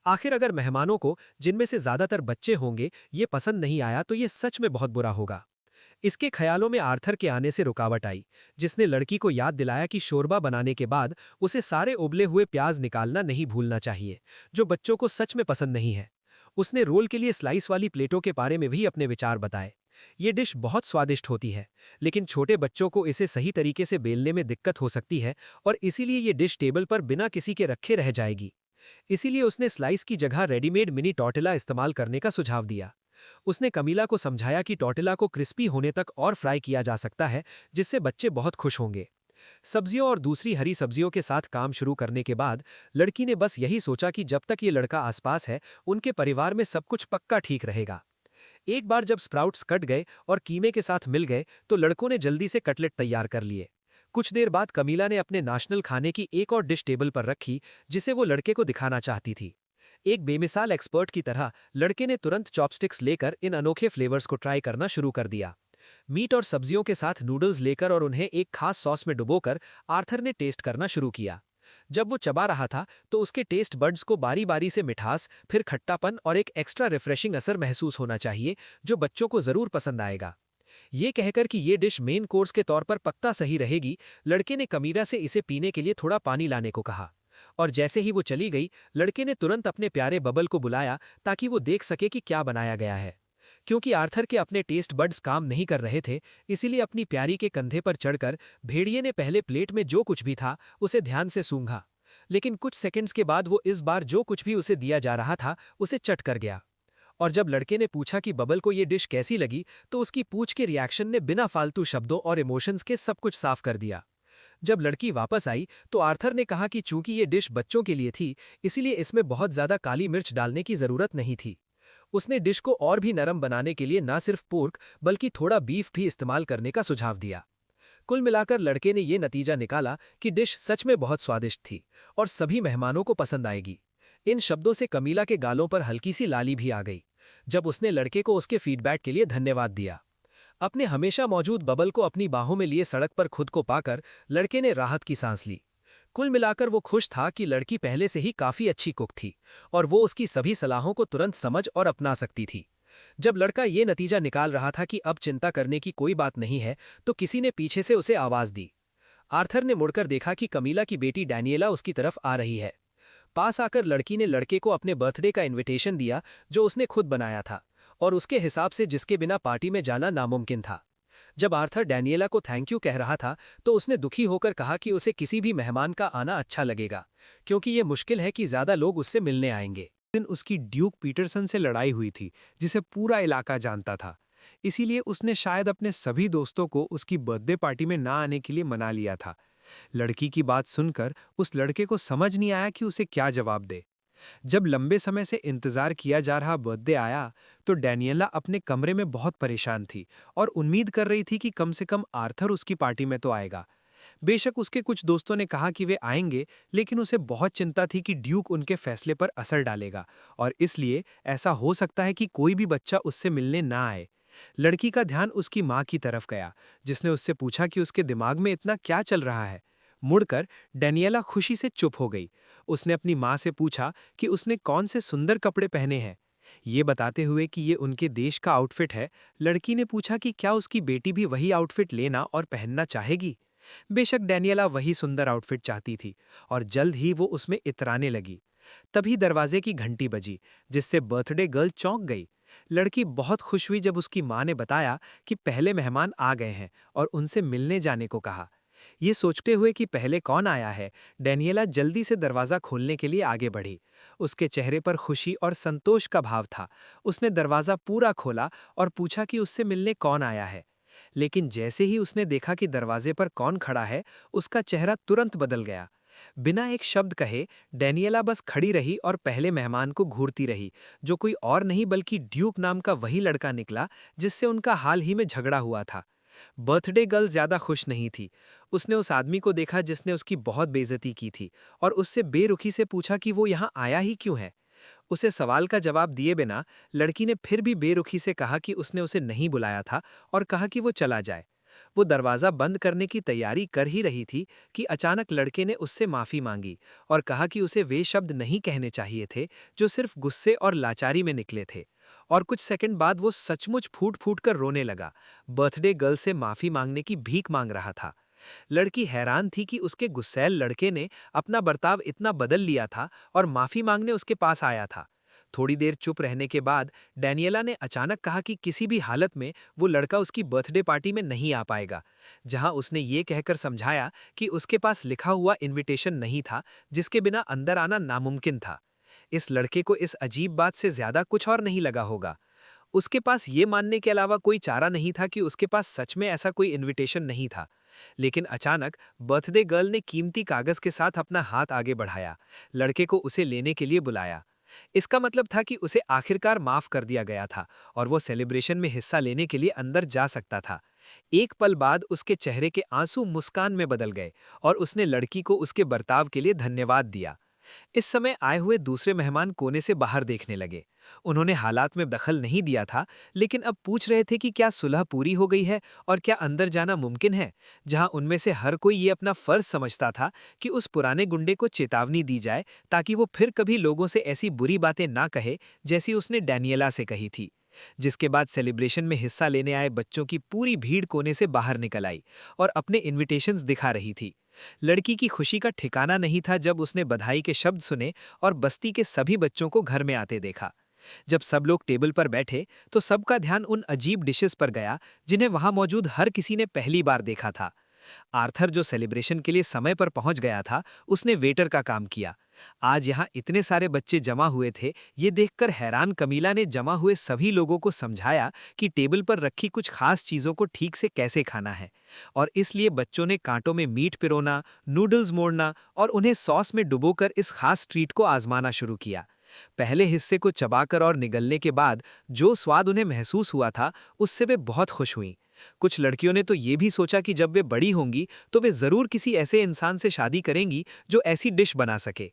Speaker 2: आखिर अगर मेहमानों को, जिनमें से ज्यादातर बच्चे होंगे, ये पसंद नहीं आया तो ये सच में बहुत बुरा होगा। इसके ख्यालों में आर्थर के आने से रुकावट आई, जिसने लड़की को याद दिलाया कि शोरबा बनाने के बाद उसे सारे उबले हुए प्याज निकालना नहीं भूलना चाहिए, जो बच्चों को सच में पसंद नहीं है। उसने रोल के लिए स्लाइस वाली प्लेटों के बारे में भी अपने विचार बताए।
Speaker 3: ये डिश बहुत स्वादिष्ट होती है, लेकिन छोटे बच्चों को इसे सही तरीके से बेलने में दिक्कत हो सकती है और इसीलिए ये डिश टेबल पर बिना किसी के रखे रह जाएगी। इसीलिए उसने स्लाइस की जगह रेडीमेड मिनी टॉर्टिला इस्तेमाल करने का सुझाव दिया। उसने कमीला को समझाया कि टॉर्टिला को क्रिस्पी होने तक और फ्राई किया जा सकता है, जिससे बच्चे बहुत खुश होंगे। सब्जियों और दूसरी हरी सब्जियों के साथ काम शुरू करने के बाद लड़की ने बस यही सोचा कि जब तक ये लड़का आसपास है, उनके परिवार में सब कुछ पक्का ठीक रहेगा। एक बार जब स्प्राउट्स कट गए और कीमे के साथ मिल गए, तो लड़कों ने जल्दी से कटलेट तैयार कर लिए। कुछ देर बाद कमीला ने अपने नेशनल खाने की एक और डिश टेबल पर रखी, जिसे वो लड़के को दिखाना चाहती थी। एक बेमिसाल एक्सपर्ट की तरह लड़के ने तुरंत चॉपस्टिक्स लेकर इन अनोखे फ्लेवर्स को ट्राई करना शुरू कर दिया। मीट और सब्जियों के साथ नूडल्स लेकर और उन्हें एक खास सॉस में डुबोकर आर्थर ने टेस्ट करना शुरू किया। जब वो चबा रहा था तो उसके टेस्ट बड्स को बारी बारी से मिठास, फिर खट्टापन और एक एक्स्ट्रा रिफ्रेशिंग असर महसूस होना चाहिए, जो बच्चों को जरूर पसंद आएगा। ये कहकर कि ये डिश मेन कोर्स के तौर पर पक्का सही रहेगी, लड़के ने कमीरा से इसे पीने के लिए थोड़ा पानी लाने को कहा। और जैसे ही वो चली गई, लड़के ने तुरंत अपने प्यारे बबल को बुलाया ताकि वो देख सके कि क्या बनाया गया है। क्योंकि आर्थर के अपने टेस्ट बड्स काम नहीं कर रहे थे, इसीलिए अपनी प्यारी के कंधे पर चढ़कर भेड़िए ने पहले प्लेट में जो कुछ भी था उसे ध्यान से सूंघा। लेकिन कुछ सेकंड्स के बाद वो इस बार जो कुछ भी उसे दिया जा रहा था उसे चट कर गया। और जब लड़के ने पूछा कि बबल को ये डिश कैसी लगी, तो उसकी पूछ के रिएक्शन ने बिना फालतू शब्दों और इमोशंस के सब कुछ साफ कर दिया। जब लड़की वापस आई तो आर्थर ने कहा कि चूंकि ये डिश बच्चों के लिए थी, इसीलिए इसमें बहुत ज्यादा काली मिर्च डालने की जरूरत नहीं थी। उसने डिश को और भी नरम बनाने के लिए न सिर्फ पोर्क बल्कि थोड़ा बीफ भी इस्तेमाल करने का सुझाव दिया। कुल मिलाकर लड़के ने ये नतीजा निकाला कि डिश सच में बहुत स्वादिष्ट थी और सभी मेहमानों को पसंद आएगी। इन शब्दों से कमीला के गालों पर हल्की सी लाली भी आ गई जब उसने लड़के को उसके फीडबैक के लिए धन्यवाद दिया। अपने हमेशा मौजूद बबल को अपनी बाहों में लिए सड़क पर खुद को पाकर लड़के ने राहत की सांस ली। कुल मिलाकर वो खुश था कि लड़की पहले से ही काफी अच्छी कुक थी और वो उसकी सभी सलाहों को तुरंत समझ और अपना सकती थी। जब लड़का ये नतीजा निकाल रहा था कि अब चिंता करने की कोई बात नहीं है, तो किसी ने पीछे से उसे आवाज दी। आर्थर ने मुड़कर देखा कि कमीला की बेटी डैनियला उसकी तरफ आ रही है। पास आकर लड़की ने लड़के को अपने बर्थडे का इनविटेशन दिया, जो उसने खुद बनाया था और उसके हिसाब से जिसके बिना पार्टी में जाना नामुमकिन था। जब आर्थर डैनियला को थैंक यू कह रहा था, तो उसने दुखी होकर कहा कि उसे किसी भी मेहमान का आना अच्छा लगेगा, क्योंकि ये मुश्किल है कि ज्यादा लोग उससे मिलने आएंगे।
Speaker 2: दिन उसकी ड्यूक पीटरसन से लड़ाई हुई थी, जिसे पूरा इलाका जानता था। इसीलिए उसने शायद अपने सभी दोस्तों को उसकी बर्थडे पार्टी में ना आने के लिए मना लिया था। लड़की की बात सुनकर उस लड़के को समझ नहीं आया कि उसे क्या जवाब दे। जब लंबे समय से इंतजार किया जा रहा बर्थडे आया, तो डैनियला अपने कमरे में बहुत परेशान थी और उम्मीद कर रही थी कि कम से कम आर्थर उसकी पार्टी में तो आएगा। बेशक उसके कुछ दोस्तों ने कहा कि वे आएंगे, लेकिन उसे बहुत चिंता थी कि ड्यूक उनके फैसले पर असर डालेगा और इसलिए ऐसा हो सकता है कि कोई भी बच्चा उससे मिलने ना आए। लड़की का ध्यान उसकी माँ की तरफ गया, जिसने उससे पूछा कि उसके दिमाग में इतना क्या चल रहा है। मुड़कर डैनियला खुशी से चुप हो गई। उसने अपनी माँ से पूछा कि उसने कौन से सुंदर कपड़े पहने हैं। ये बताते हुए कि ये उनके देश का आउटफिट है, लड़की ने पूछा कि क्या उसकी बेटी भी वही आउटफिट लेना और पहनना चाहेगी। बेशक डैनियला वही सुंदर आउटफिट चाहती थी और जल्द ही वो उसमें इतराने लगी। तभी दरवाजे की घंटी बजी, जिससे बर्थडे गर्ल चौंक गई। लड़की बहुत खुश हुई जब उसकी माँ ने बताया कि पहले मेहमान आ गए हैं और उनसे मिलने जाने को कहा। ये सोचते हुए कि पहले कौन आया है, डैनियला जल्दी से दरवाजा खोलने के लिए आगे बढ़ी। उसके चेहरे पर खुशी और संतोष का भाव था। उसने दरवाजा पूरा खोला और पूछा कि उससे मिलने कौन आया है। लेकिन जैसे ही उसने देखा कि दरवाजे पर कौन खड़ा है, उसका चेहरा तुरंत बदल गया। बिना एक शब्द कहे डैनियला बस खड़ी रही और पहले मेहमान को घूरती रही, जो कोई और नहीं बल्कि ड्यूक नाम का वही लड़का निकला जिससे उनका हाल ही में झगड़ा हुआ था। बर्थडे गर्ल ज्यादा खुश नहीं थी। उसने उस आदमी को देखा जिसने उसकी बहुत बेइज्जती की थी और उससे बेरुखी से पूछा कि वो यहाँ आया ही क्यों है। उसे सवाल का जवाब दिए बिना लड़की ने फिर भी बेरुखी से कहा कि उसने उसे नहीं बुलाया था और कहा कि वो चला जाए। वो दरवाज़ा बंद करने की तैयारी कर ही रही थी कि अचानक लड़के ने उससे माफ़ी मांगी और कहा कि उसे वे शब्द नहीं कहने चाहिए थे जो सिर्फ गुस्से और लाचारी में निकले थे। और कुछ सेकंड बाद वो सचमुच फूट फूट कर रोने लगा, बर्थडे गर्ल से माफ़ी मांगने की भीख मांग रहा था। लड़की हैरान थी कि उसके गुस्सैल लड़के ने अपना बर्ताव इतना बदल लिया था और माफ़ी मांगने उसके पास आया था।
Speaker 3: थोड़ी देर चुप रहने के बाद डैनियला ने अचानक कहा कि किसी भी हालत में वो लड़का उसकी बर्थडे पार्टी में नहीं आ पाएगा, जहां उसने ये कहकर समझाया कि उसके पास लिखा हुआ इनविटेशन नहीं था, जिसके बिना अंदर आना नामुमकिन था। इस लड़के को इस अजीब बात से ज्यादा कुछ और नहीं लगा होगा। उसके पास ये मानने के अलावा कोई चारा नहीं था कि उसके पास सच में ऐसा कोई इनविटेशन नहीं था। लेकिन अचानक बर्थडे गर्ल ने कीमती कागज के साथ अपना हाथ आगे बढ़ाया, लड़के को उसे लेने के लिए बुलाया। इसका मतलब था कि उसे आखिरकार माफ कर दिया गया था और वो सेलिब्रेशन में हिस्सा लेने के लिए अंदर जा सकता था। एक पल बाद उसके चेहरे के आंसू मुस्कान में बदल गए और उसने लड़की को उसके बर्ताव के लिए धन्यवाद दिया। इस समय आए हुए दूसरे मेहमान कोने से बाहर देखने लगे। उन्होंने हालात में दखल नहीं दिया था, लेकिन अब पूछ रहे थे कि क्या सुलह पूरी हो गई है और क्या अंदर जाना मुमकिन है, जहां उनमें से हर कोई ये अपना फर्ज समझता था कि उस पुराने गुंडे को चेतावनी दी जाए ताकि वो फिर कभी लोगों से ऐसी बुरी बातें ना कहे जैसी उसने डैनियला से कही थी। जिसके बाद सेलिब्रेशन में हिस्सा लेने आए बच्चों की पूरी भीड़ कोने से बाहर निकल आई और अपने इनविटेशंस दिखा रही थी। लड़की की खुशी का ठिकाना नहीं था जब उसने बधाई के शब्द सुने और बस्ती के सभी बच्चों को घर में आते देखा। जब सब लोग टेबल पर बैठे तो सबका ध्यान उन अजीब डिशेस पर गया जिन्हें वहां मौजूद हर किसी ने पहली बार देखा था। आर्थर, जो सेलिब्रेशन के लिए समय पर पहुंच गया था, उसने वेटर का काम किया। आज यहाँ इतने सारे बच्चे जमा हुए थे, ये देखकर हैरान कमीला ने जमा हुए सभी लोगों को समझाया कि टेबल पर रखी कुछ खास चीज़ों को ठीक से कैसे खाना है, और इसलिए बच्चों ने कांटों में मीट पिरोना, नूडल्स मोड़ना और उन्हें सॉस में डुबोकर इस खास ट्रीट को आजमाना शुरू किया। पहले हिस्से को चबाकर और निगलने के बाद जो स्वाद उन्हें महसूस हुआ था, उससे वे बहुत खुश हुईं। कुछ लड़कियों ने तो ये भी सोचा कि जब वे बड़ी होंगी तो वे जरूर किसी ऐसे इंसान से शादी करेंगी जो ऐसी डिश बना सके।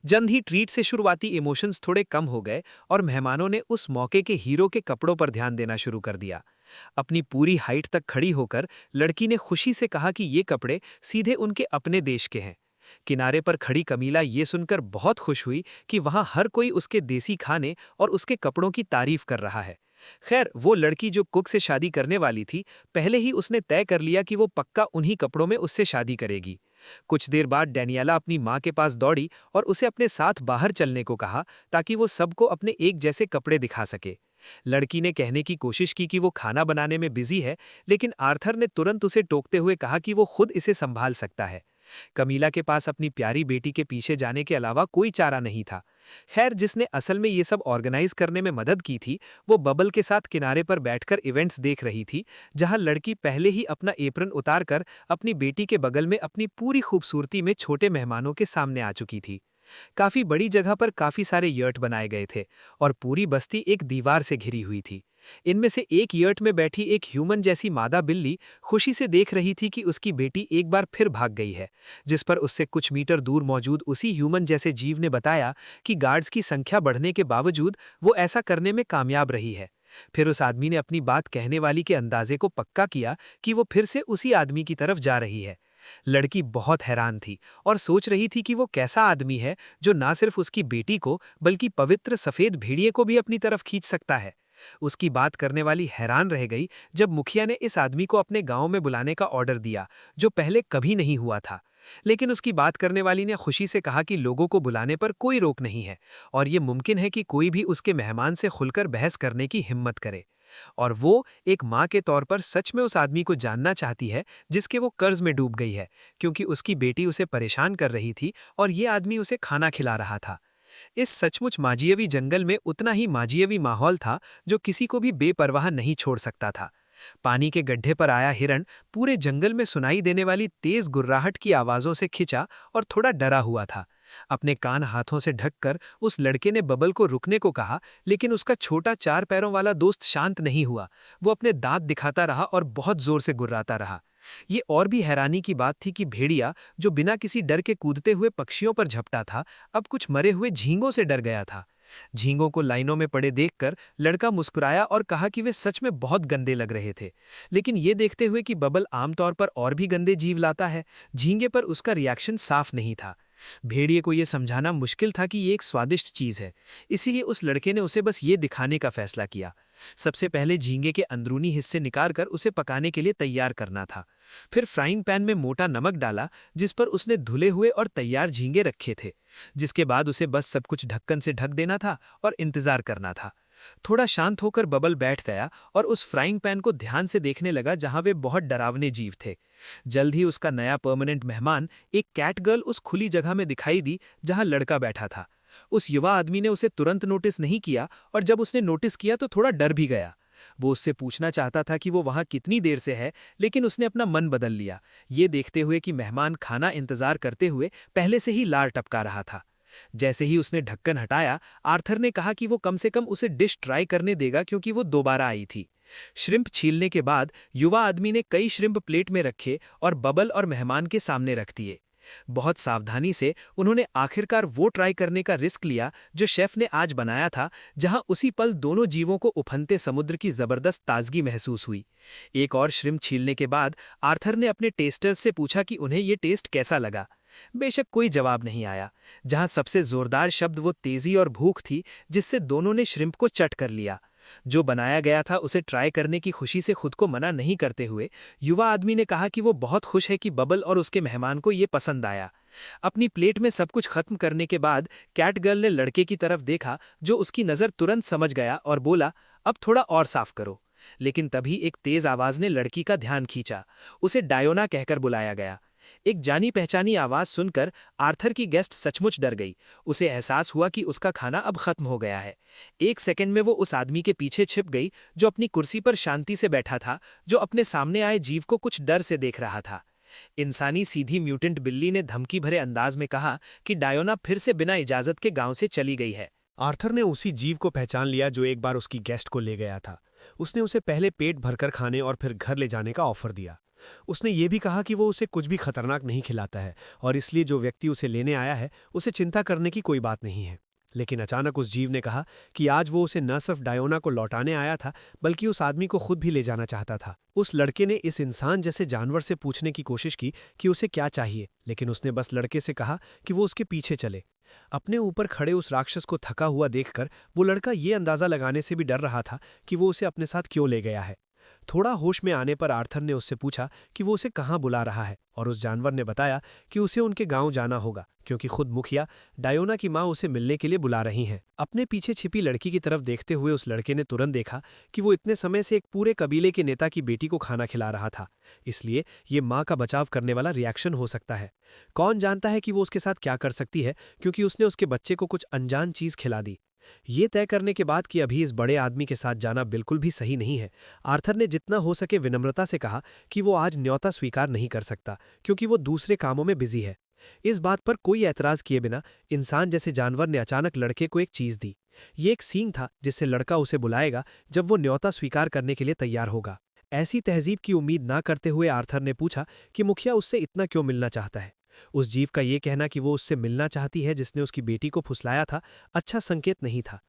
Speaker 3: जल्द ही ट्रीट से शुरुआती इमोशंस थोड़े कम हो गए और मेहमानों ने उस मौके के हीरो के कपड़ों पर ध्यान देना शुरू कर दिया। अपनी पूरी हाइट तक खड़ी होकर लड़की ने खुशी से कहा कि ये कपड़े सीधे उनके अपने देश के हैं। किनारे पर खड़ी कमीला ये सुनकर बहुत खुश हुई कि वहां हर कोई उसके देसी खाने और उसके कपड़ों की तारीफ कर रहा है। खैर, वो लड़की जो कुक से शादी करने वाली थी, पहले ही उसने तय कर लिया कि वो पक्का उन्हीं कपड़ों में उससे शादी करेगी। कुछ देर बाद डैनियला अपनी माँ के पास दौड़ी और उसे अपने साथ बाहर चलने को कहा ताकि वो सबको अपने एक जैसे कपड़े दिखा सके। लड़की ने कहने की कोशिश की कि वो खाना बनाने में बिजी है, लेकिन आर्थर ने तुरंत उसे टोकते हुए कहा कि वो खुद इसे संभाल सकता है। कमीला के पास अपनी प्यारी बेटी के पीछे जाने के अलावा कोई चारा नहीं था। खैर, जिसने असल में ये सब ऑर्गेनाइज करने में मदद की थी, वो बबल के साथ किनारे पर बैठकर इवेंट्स देख रही थी, जहां लड़की पहले ही अपना एप्रन उतारकर अपनी बेटी के बगल में अपनी पूरी खूबसूरती में छोटे मेहमानों के सामने आ चुकी थी। काफी बड़ी जगह पर काफी सारे यर्ट बनाए गए थे और पूरी बस्ती एक दीवार से घिरी हुई थी। इनमें से एक यर्ट में बैठी एक ह्यूमन जैसी मादा बिल्ली खुशी से देख रही थी कि उसकी बेटी एक बार फिर भाग गई है, जिस पर उससे कुछ मीटर दूर मौजूद उसी ह्यूमन जैसे जीव ने बताया कि गार्ड्स की संख्या बढ़ने के बावजूद वो ऐसा करने में कामयाब रही है। फिर उस आदमी ने अपनी बात कहने वाली के अंदाजे को पक्का किया कि वो फिर से उसी आदमी की तरफ जा रही है। लड़की बहुत हैरान थी और सोच रही थी कि वो कैसा आदमी है जो ना सिर्फ उसकी बेटी को बल्कि पवित्र सफेद भेड़िए को भी अपनी तरफ खींच सकता है। उसकी बात करने वाली हैरान रह गई जब मुखिया ने इस आदमी को अपने गांव में बुलाने का ऑर्डर दिया, जो पहले कभी नहीं हुआ था। लेकिन उसकी बात करने वाली ने खुशी से कहा कि लोगों को बुलाने पर कोई रोक नहीं है और ये मुमकिन है कि कोई भी उसके मेहमान से खुलकर बहस करने की हिम्मत करे। और वो एक माँ के तौर पर सच में उस आदमी को जानना चाहती है जिसके वो कर्ज में डूब गई है, क्योंकि उसकी बेटी उसे परेशान कर रही थी और ये आदमी उसे खाना खिला रहा था। इस सचमुच माजियवी जंगल में उतना ही माजियवी माहौल था जो किसी को भी बेपरवाह नहीं छोड़ सकता था। पानी के गड्ढे पर आया हिरण पूरे जंगल में सुनाई देने वाली तेज गुर्राहट की आवाजों से खिंचा और थोड़ा डरा हुआ था। अपने कान हाथों से ढककर उस लड़के ने बबल को रुकने को कहा, लेकिन उसका छोटा 4 पैरों वाला दोस्त शांत नहीं हुआ। वो अपने दांत दिखाता रहा और बहुत जोर से गुर्राता रहा। ये और भी हैरानी की बात थी कि भेड़िया, जो बिना किसी डर के कूदते हुए पक्षियों पर झपटा था, अब कुछ मरे हुए झींगों से डर गया था। झींगों को लाइनों में पड़े देखकर लड़का मुस्कुराया और कहा कि वे सच में बहुत गंदे लग रहे थे, लेकिन ये देखते हुए कि बबल आमतौर पर और भी गंदे जीव लाता है, झींगे पर उसका रिएक्शन साफ नहीं था। भेड़िए को यह समझाना मुश्किल था कि ये एक स्वादिष्ट चीज है, इसीलिए उस लड़के ने उसे बस ये दिखाने का फैसला किया। सबसे पहले झींगे के अंदरूनी हिस्से निकालकर उसे पकाने के लिए तैयार करना था। फिर फ्राइंग पैन में मोटा नमक डाला जिस पर उसने धुले हुए और तैयार झींगे रखे थे। जिसके बाद उसे बस सब कुछ ढक्कन से ढक देना था और इंतजार करना था। थोड़ा शांत होकर बबल बैठ गया और उस फ्राइंग पैन को ध्यान से देखने लगा जहां वे बहुत डरावने जीव थे। जल्द ही उसका नया परमानेंट मेहमान एक कैट गर्ल उस खुली जगह में दिखाई दी जहां लड़का बैठा था। उस युवा आदमी ने उसे तुरंत नोटिस नहीं किया और जब उसने नोटिस किया तो थोड़ा डर भी गया। वो उससे पूछना चाहता था कि वो वहां कितनी देर से है, लेकिन उसने अपना मन बदल लिया, ये देखते हुए कि मेहमान खाना इंतजार करते हुए पहले से ही लार टपका रहा था। जैसे ही उसने ढक्कन हटाया, आर्थर ने कहा कि वो कम से कम उसे डिश ट्राई करने देगा क्योंकि वो दोबारा आई थी। श्रिम्प छीलने के बाद युवा आदमी ने कई श्रिम्प प्लेट में रखे और बबल और मेहमान के सामने रख दिए। बहुत सावधानी से उन्होंने आखिरकार वो ट्राई करने का रिस्क लिया जो शेफ ने आज बनाया था, जहां उसी पल दोनों जीवों को उफनते समुद्र की जबरदस्त ताजगी महसूस हुई। एक और श्रिम्प छीलने के बाद आर्थर ने अपने टेस्टर्स से पूछा कि उन्हें ये टेस्ट कैसा लगा। बेशक कोई जवाब नहीं आया। जहां सबसे जोरदार शब्द वो तेजी और भूख थी जिससे दोनों ने श्रिम्प को चट कर लिया। जो बनाया गया था उसे ट्राई करने की खुशी से खुद को मना नहीं करते हुए युवा आदमी ने कहा कि वो बहुत खुश है कि बबल और उसके मेहमान को ये पसंद आया। अपनी प्लेट में सब कुछ खत्म करने के बाद कैट गर्ल ने लड़के की तरफ देखा जो उसकी नज़र तुरंत समझ गया और बोला, अब थोड़ा और साफ करो। लेकिन तभी एक तेज आवाज ने लड़की का ध्यान खींचा। उसे डायोना कहकर बुलाया गया। एक जानी पहचानी आवाज सुनकर आर्थर की गेस्ट सचमुच डर गई। उसे एहसास हुआ कि उसका खाना अब खत्म हो गया है। एक सेकंड में वो उस आदमी के पीछे छिप गई जो अपनी कुर्सी पर शांति से बैठा था, जो अपने सामने आए जीव को कुछ डर से देख रहा था। इंसानी सीधी म्यूटेंट बिल्ली ने धमकी भरे अंदाज में कहा कि डायोना फिर से बिना इजाजत के गांव से चली गई है।
Speaker 2: आर्थर ने उसी जीव को पहचान लिया जो एक बार उसकी गेस्ट को ले गया था। उसने उसे पहले पेट भरकर खाने और फिर घर ले जाने का ऑफर दिया। उसने ये भी कहा कि वो उसे कुछ भी खतरनाक नहीं खिलाता है और इसलिए जो व्यक्ति उसे लेने आया है उसे चिंता करने की कोई बात नहीं है। लेकिन अचानक उस जीव ने कहा कि आज वो उसे न सिर्फ डायोना को लौटाने आया था बल्कि उस आदमी को खुद भी ले जाना चाहता था। उस लड़के ने इस इंसान जैसे जानवर से पूछने की कोशिश की कि उसे क्या चाहिए, लेकिन उसने बस लड़के से कहा कि वो उसके पीछे चले। अपने ऊपर खड़े उस राक्षस को थका हुआ देखकर वो लड़का ये अंदाजा लगाने से भी डर रहा था कि वो उसे अपने साथ क्यों ले गया है। थोड़ा होश में आने पर आर्थर ने उससे पूछा कि वो उसे कहाँ बुला रहा है और उस जानवर ने बताया कि उसे उनके गांव जाना होगा क्योंकि खुद मुखिया डायोना की माँ उसे मिलने के लिए बुला रही हैं। अपने पीछे छिपी लड़की की तरफ देखते हुए उस लड़के ने तुरंत देखा कि वो इतने समय से एक पूरे कबीले के नेता की बेटी को खाना खिला रहा था, इसलिए ये माँ का बचाव करने वाला रिएक्शन हो सकता है। कौन जानता है कि वो उसके साथ क्या कर सकती है, क्योंकि उसने उसके बच्चे को कुछ अनजान चीज खिला दी। ये तय करने के बाद कि अभी इस बड़े आदमी के साथ जाना बिल्कुल भी सही नहीं है, आर्थर ने जितना हो सके विनम्रता से कहा कि वो आज न्योता स्वीकार नहीं कर सकता क्योंकि वो दूसरे कामों में बिजी है। इस बात पर कोई ऐतराज किए बिना इंसान जैसे जानवर ने अचानक लड़के को एक चीज दी। ये एक सींग था जिससे लड़का उसे बुलाएगा जब वो न्योता स्वीकार करने के लिए तैयार होगा। ऐसी तहजीब की उम्मीद ना करते हुए आर्थर ने पूछा कि मुखिया उससे इतना क्यों मिलना चाहता है। उस जीव का ये कहना कि वो उससे मिलना चाहती है जिसने उसकी बेटी को फुसलाया था, अच्छा संकेत नहीं था।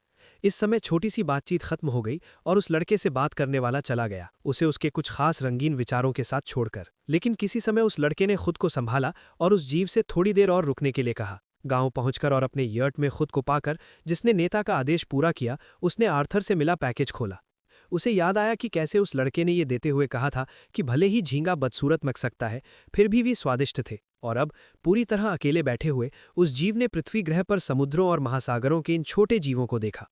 Speaker 2: इस समय छोटी सी बातचीत खत्म हो गई और उस लड़के से बात करने वाला चला गया, उसे उसके कुछ खास रंगीन विचारों के साथ छोड़कर। लेकिन किसी समय उस लड़के ने खुद को संभाला और उस जीव से थोड़ी देर और रुकने के लिए कहा। गांव पहुंचकर और अपने यर्ट में खुद को पाकर जिसने नेता का आदेश पूरा किया, उसने आर्थर से मिला पैकेज खोला। उसे याद आया कि कैसे उस लड़के ने ये देते हुए कहा था कि भले ही झींगा बदसूरत मच सकता है, फिर भी स्वादिष्ट थे। और अब पूरी तरह अकेले बैठे हुए उस जीव ने पृथ्वी ग्रह पर समुद्रों और महासागरों के इन छोटे जीवों को देखा।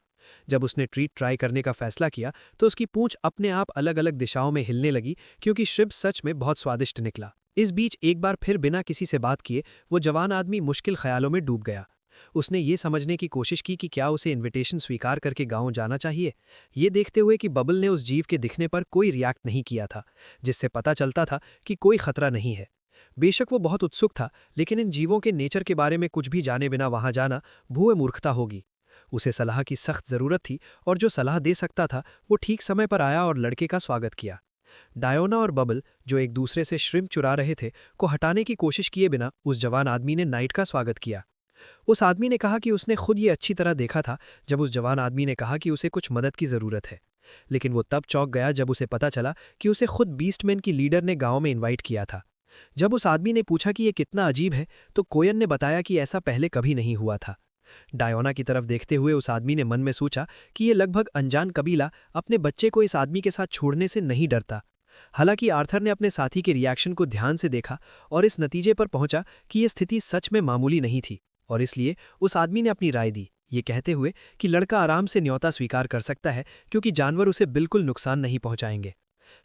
Speaker 2: जब उसने ट्रीट ट्राई करने का फैसला किया तो उसकी पूंछ अपने आप अलग अलग दिशाओं में हिलने लगी क्योंकि श्रिम्प सच में बहुत स्वादिष्ट निकला। इस बीच एक बार फिर बिना किसी से बात किए वो जवान आदमी मुश्किल ख्यालों में डूब गया। उसने ये समझने की कोशिश की कि क्या उसे इनविटेशन स्वीकार करके गांव जाना चाहिए, ये देखते हुए कि बबल ने उस जीव के दिखने पर कोई रिएक्ट नहीं किया था, जिससे पता चलता था कि कोई खतरा नहीं है। बेशक वो बहुत उत्सुक था, लेकिन इन जीवों के नेचर के बारे में कुछ भी जाने बिना वहां जाना भूए मूर्खता होगी। उसे सलाह की सख्त जरूरत थी और जो सलाह दे सकता था वो ठीक समय पर आया और लड़के का स्वागत किया। डायोना और बबल, जो एक दूसरे से श्रिम्प चुरा रहे थे, को हटाने की कोशिश किए बिना उस जवान आदमी ने नाइट का स्वागत किया। उस आदमी ने कहा कि उसने खुद ये अच्छी तरह देखा था जब उस जवान आदमी ने कहा कि उसे कुछ मदद की जरूरत है, लेकिन वो तब चौंक गया जब उसे पता चला कि उसे खुद बीस्टमैन की लीडर ने गांव में इनवाइट किया था। जब उस आदमी ने पूछा कि ये कितना अजीब है तो कोयन ने बताया कि ऐसा पहले कभी नहीं हुआ था। डायोना की तरफ देखते हुए उस आदमी ने मन में सोचा कि ये लगभग अनजान कबीला अपने बच्चे को इस आदमी के साथ छोड़ने से नहीं डरता।
Speaker 3: हालांकि आर्थर ने अपने साथी के रिएक्शन को ध्यान से देखा और इस नतीजे पर पहुंचा कि यह स्थिति सच में मामूली नहीं थी, और इसलिए उस आदमी ने अपनी राय दी, ये कहते हुए कि लड़का आराम से न्योता स्वीकार कर सकता है क्योंकि जानवर उसे बिल्कुल नुकसान नहीं पहुंचाएंगे।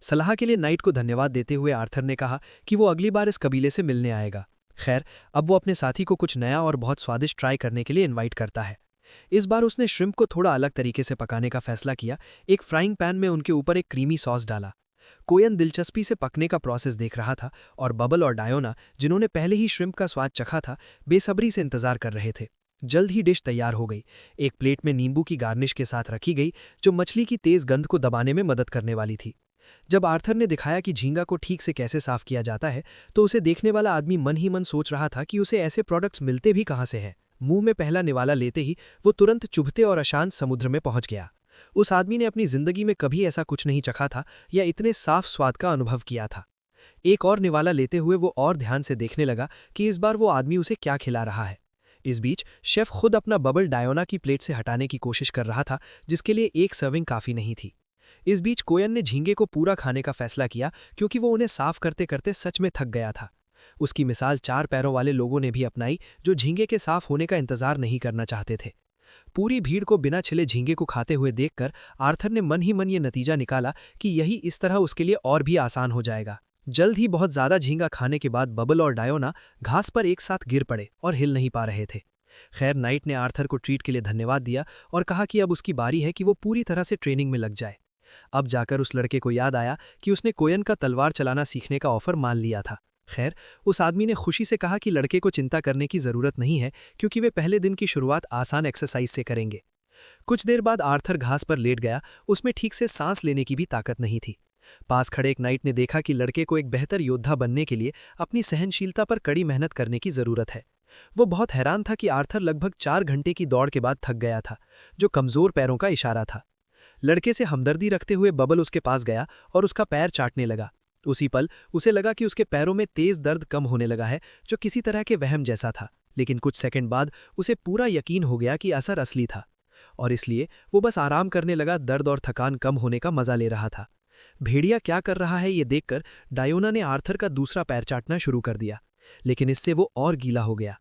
Speaker 3: सलाह के लिए नाइट को धन्यवाद देते हुए आर्थर ने कहा कि वो अगली बार इस कबीले से मिलने आएगा। खैर, अब वो अपने साथी को कुछ नया और बहुत स्वादिष्ट ट्राई करने के लिए इनवाइट करता है। इस बार उसने श्रिम्प को थोड़ा अलग तरीके से पकाने का फैसला किया। एक फ्राइंग पैन में उनके ऊपर एक क्रीमी सॉस डाला। कोयन दिलचस्पी से पकने का प्रोसेस देख रहा था और बबल और डायोना, जिन्होंने पहले ही श्रिम्प का स्वाद चखा था, बेसब्री से इंतजार कर रहे थे। जल्द ही डिश तैयार हो गई। एक प्लेट में नींबू की गार्निश के साथ रखी गई, जो मछली की तेज गंध को दबाने में मदद करने वाली थी। जब आर्थर ने दिखाया कि झींगा को ठीक से कैसे साफ किया जाता है, तो उसे देखने वाला आदमी मन ही मन सोच रहा था कि उसे ऐसे प्रोडक्ट्स मिलते भी कहाँ से हैं। मुंह में पहला निवाला लेते ही वो तुरंत चुभते और अशांत समुद्र में पहुंच गया। उस आदमी ने अपनी जिंदगी में कभी ऐसा कुछ नहीं चखा था या इतने साफ स्वाद का अनुभव किया था। एक और निवाला लेते हुए वो और ध्यान से देखने लगा कि इस बार वो आदमी उसे क्या खिला रहा है। इस बीच शेफ खुद अपना बबल डायोना की प्लेट से हटाने की कोशिश कर रहा था, जिसके लिए एक सर्विंग काफी नहीं थी। इस बीच कोयन ने झींगे को पूरा खाने का फैसला किया क्योंकि वो उन्हें साफ करते करते सच में थक गया था। उसकी मिसाल 4 पैरों वाले लोगों ने भी अपनाई, जो झींगे के साफ होने का इंतजार नहीं करना चाहते थे। पूरी भीड़ को बिना छिले झींगे को खाते हुए देखकर आर्थर ने मन ही मन ये नतीजा निकाला कि यही इस तरह उसके लिए और भी आसान हो जाएगा। जल्द ही बहुत ज्यादा झींगा खाने के बाद बबल और डायोना घास पर एक साथ गिर पड़े और हिल नहीं पा रहे थे। खैर, नाइट ने आर्थर को ट्रीट के लिए धन्यवाद दिया और कहा कि अब उसकी बारी है कि वो पूरी तरह से ट्रेनिंग में लग जाए। अब जाकर उस लड़के को याद आया कि उसने कोयन का तलवार चलाना सीखने का ऑफर मान लिया था। खैर, उस आदमी ने खुशी से कहा कि लड़के को चिंता करने की जरूरत नहीं है क्योंकि वे पहले दिन की शुरुआत आसान एक्सरसाइज से करेंगे। कुछ देर बाद आर्थर घास पर लेट गया। उसमें ठीक से सांस लेने की भी ताकत नहीं थी। पास खड़े एक नाइट ने देखा कि लड़के को एक बेहतर योद्धा बनने के लिए अपनी सहनशीलता पर कड़ी मेहनत करने की जरूरत है। वो बहुत हैरान था कि आर्थर लगभग 4 घंटे की दौड़ के बाद थक गया था, जो कमजोर पैरों का इशारा था। लड़के से हमदर्दी रखते हुए बबल उसके पास गया और उसका पैर चाटने लगा। उसी पल उसे लगा कि उसके पैरों में तेज दर्द कम होने लगा है, जो किसी तरह के वहम जैसा था। लेकिन कुछ सेकंड बाद उसे पूरा यकीन हो गया कि असर असली था, और इसलिए वो बस आराम करने लगा। दर्द और थकान कम होने का मजा ले रहा था। भेड़िया क्या कर रहा है ये देखकर डायोना ने आर्थर का दूसरा पैर चाटना शुरू कर दिया, लेकिन इससे वो और गीला हो गया।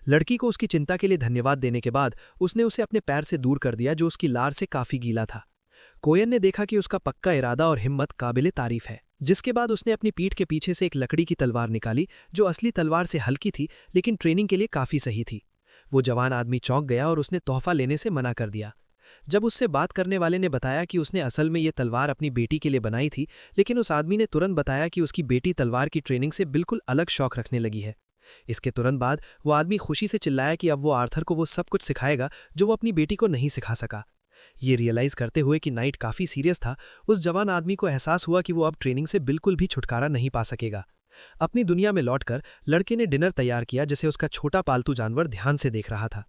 Speaker 3: लड़की को उसकी चिंता के लिए धन्यवाद देने के बाद उसने उसे अपने पैर से दूर कर दिया, जो उसकी लार से काफी गीला था। कोयन ने देखा कि उसका पक्का इरादा और हिम्मत काबिले तारीफ है, जिसके बाद उसने अपनी पीठ के पीछे से एक लकड़ी की तलवार निकाली, जो असली तलवार से हल्की थी लेकिन ट्रेनिंग के लिए काफी सही थी। वो जवान आदमी चौंक गया और उसने तोहफा लेने से मना कर दिया। जब उससे बात करने वाले ने बताया कि उसने असल में ये तलवार अपनी बेटी के लिए बनाई थी, लेकिन उस आदमी ने तुरंत बताया कि उसकी बेटी तलवार की ट्रेनिंग से बिल्कुल अलग शौक रखने लगी है। इसके तुरंत बाद वो आदमी खुशी से चिल्लाया कि अब वो आर्थर को वो सब कुछ सिखाएगा जो वो अपनी बेटी को नहीं सिखा सका। ये रियलाइज करते हुए कि नाइट काफी सीरियस था, उस जवान आदमी को एहसास हुआ कि वो अब ट्रेनिंग से बिल्कुल भी छुटकारा नहीं पा सकेगा। अपनी दुनिया में लौटकर लड़के ने डिनर तैयार किया, जिसे उसका छोटा पालतू जानवर ध्यान से देख रहा था।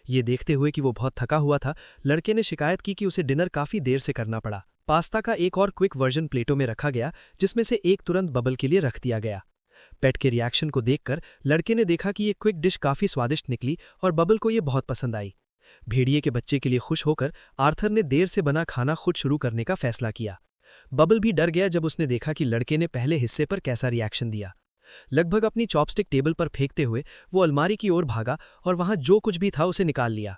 Speaker 3: ये देखते हुए कि वो बहुत थका हुआ था, लड़के ने शिकायत की कि उसे डिनर काफी देर से करना पड़ा। पास्ता का एक और क्विक वर्जन प्लेटों में रखा गया, जिसमें से एक तुरंत बबल के लिए रख दिया गया। पेट के रिएक्शन को देखकर लड़के ने देखा कि ये क्विक डिश काफी स्वादिष्ट निकली और बबल को ये बहुत पसंद आई। भेड़िए के बच्चे के लिए खुश होकर आर्थर ने देर से बना खाना खुद शुरू करने का फैसला किया। बबल भी डर गया जब उसने देखा कि लड़के ने पहले हिस्से पर कैसा रिएक्शन दिया। लगभग अपनी चॉपस्टिक टेबल पर फेंकते हुए वो अलमारी की ओर भागा और वहां जो कुछ भी था उसे निकाल लिया।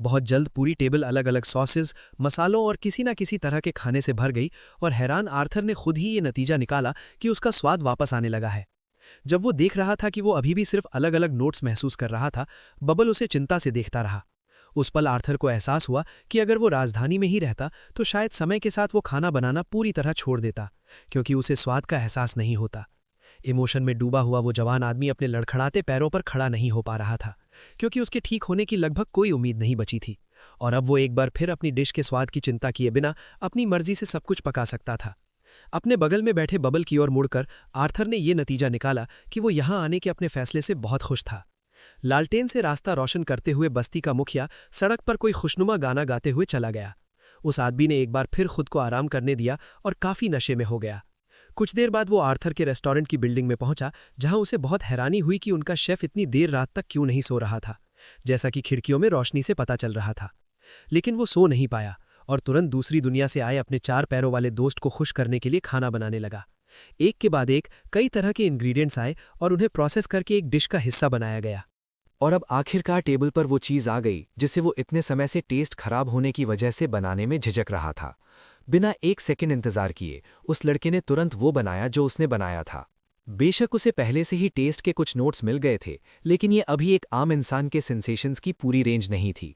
Speaker 3: बहुत जल्द पूरी टेबल अलग अलग सॉसेस, मसालों और किसी न किसी तरह के खाने से भर गई और हैरान आर्थर ने खुद ही ये नतीजा निकाला कि उसका स्वाद वापस आने लगा है। जब वो देख रहा था कि वो अभी भी सिर्फ अलग अलग नोट्स महसूस कर रहा था, बबल उसे चिंता से देखता रहा। उस पल आर्थर को एहसास हुआ कि अगर वो राजधानी में ही रहता तो शायद समय के साथ वो खाना बनाना पूरी तरह छोड़ देता, क्योंकि उसे स्वाद का एहसास नहीं होता। इमोशन में डूबा हुआ वो जवान आदमी अपने लड़खड़ाते पैरों पर खड़ा नहीं हो पा रहा था, क्योंकि उसके ठीक होने की लगभग कोई उम्मीद नहीं बची थी। और अब वो एक बार फिर अपनी डिश के स्वाद की चिंता किए बिना अपनी मर्जी से सब कुछ पका सकता था। अपने बगल में बैठे बबल की ओर मुड़कर आर्थर ने ये नतीजा निकाला कि वो यहाँ आने के अपने फैसले से बहुत खुश था। लालटेन से रास्ता रोशन करते हुए बस्ती का मुखिया सड़क पर कोई खुशनुमा गाना गाते हुए चला गया। उस आदमी ने एक बार फिर खुद को आराम करने दिया और काफी नशे में हो गया। कुछ देर बाद वो आर्थर के रेस्टोरेंट की बिल्डिंग में पहुंचा, जहां उसे बहुत हैरानी हुई कि उनका शेफ इतनी देर रात तक क्यों नहीं सो रहा था, जैसा कि खिड़कियों में रोशनी से पता चल रहा था। लेकिन वो सो नहीं पाया और तुरंत दूसरी दुनिया से आए अपने 4 पैरों वाले दोस्त को खुश करने के लिए खाना बनाने लगा। एक के बाद एक कई तरह के इंग्रेडिएंट्स आए और उन्हें प्रोसेस करके एक डिश का हिस्सा बनाया गया।
Speaker 1: और अब आखिरकार टेबल पर वो चीज़ आ गई जिसे वो इतने समय से टेस्ट खराब होने की वजह से बनाने में झिझक रहा था। बिना एक सेकंड इंतजार किए उस लड़के ने तुरंत वो बनाया जो उसने बनाया था। बेशक उसे पहले से ही टेस्ट के कुछ नोट्स मिल गए थे, लेकिन ये अभी एक आम इंसान के सेंसेशंस की पूरी रेंज नहीं थी।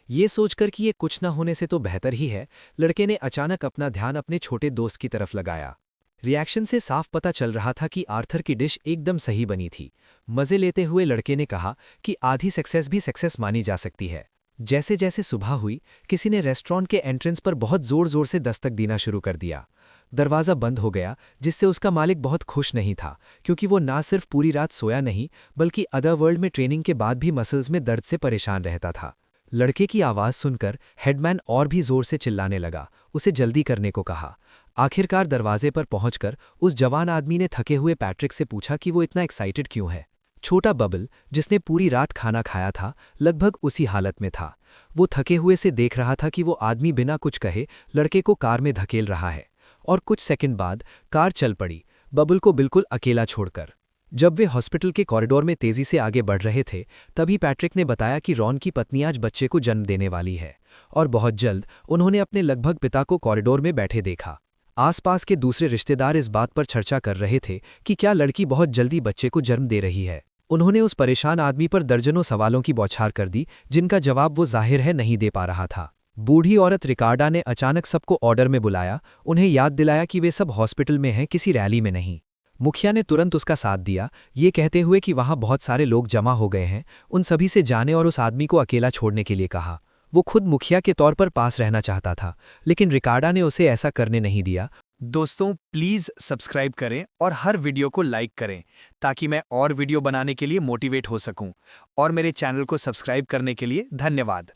Speaker 1: ये सोचकर कि ये कुछ न होने से तो बेहतर ही है, लड़के ने अचानक अपना ध्यान अपने छोटे दोस्त की तरफ लगाया। रिएक्शन से साफ पता चल रहा था कि आर्थर की डिश एकदम सही बनी थी। मज़े लेते हुए लड़के ने कहा कि आधी सक्सेस भी सक्सेस मानी जा सकती है। जैसे जैसे सुबह हुई, किसी ने रेस्टोरेंट के एंट्रेंस पर बहुत जोर जोर से दस्तक देना शुरू कर दिया। दरवाज़ा बंद हो गया, जिससे उसका मालिक बहुत खुश नहीं था, क्योंकि वो ना सिर्फ पूरी रात सोया नहीं बल्कि अदर वर्ल्ड में ट्रेनिंग के बाद भी मसल्स में दर्द से परेशान रहता था। लड़के की आवाज़ सुनकर हेडमैन और भी जोर से चिल्लाने लगा, उसे जल्दी करने को कहा। आखिरकार दरवाजे पर पहुंचकर उस जवान आदमी ने थके हुए पैट्रिक से पूछा कि वो इतना एक्साइटेड क्यों है। छोटा बबल, जिसने पूरी रात खाना खाया था, लगभग उसी हालत में था। वो थके हुए से देख रहा था कि वो आदमी बिना कुछ कहे लड़के को कार में धकेल रहा है, और कुछ सेकंड बाद कार चल पड़ी, बबल को बिल्कुल अकेला छोड़कर। जब वे हॉस्पिटल के कॉरिडोर में तेजी से आगे बढ़ रहे थे, तभी पैट्रिक ने बताया कि रॉन की पत्नी आज बच्चे को जन्म देने वाली है, और बहुत जल्द उन्होंने अपने लगभग पिता को कॉरिडोर में बैठे देखा। आसपास के दूसरे रिश्तेदार इस बात पर चर्चा कर रहे थे कि क्या लड़की बहुत जल्दी बच्चे को जन्म दे रही है। उन्होंने उस परेशान आदमी पर दर्जनों सवालों की बौछार कर दी, जिनका जवाब वो जाहिर है नहीं दे पा रहा था। बूढ़ी औरत रिकार्डा ने अचानक सबको ऑर्डर में बुलाया, उन्हें याद दिलाया कि वे सब हॉस्पिटल में हैं, किसी रैली में नहीं। मुखिया ने तुरंत उसका साथ दिया, ये कहते हुए कि वहाँ बहुत सारे लोग जमा हो गए हैं, उन सभी से जाने और उस आदमी को अकेला छोड़ने के लिए कहा। वो खुद मुखिया के तौर पर पास रहना चाहता था, लेकिन रिकार्डा ने उसे ऐसा करने नहीं दिया।
Speaker 4: दोस्तों प्लीज़ सब्सक्राइब करें और हर वीडियो को लाइक करें ताकि मैं और वीडियो बनाने के लिए मोटिवेट हो सकूं। और मेरे चैनल को सब्सक्राइब करने के लिए धन्यवाद।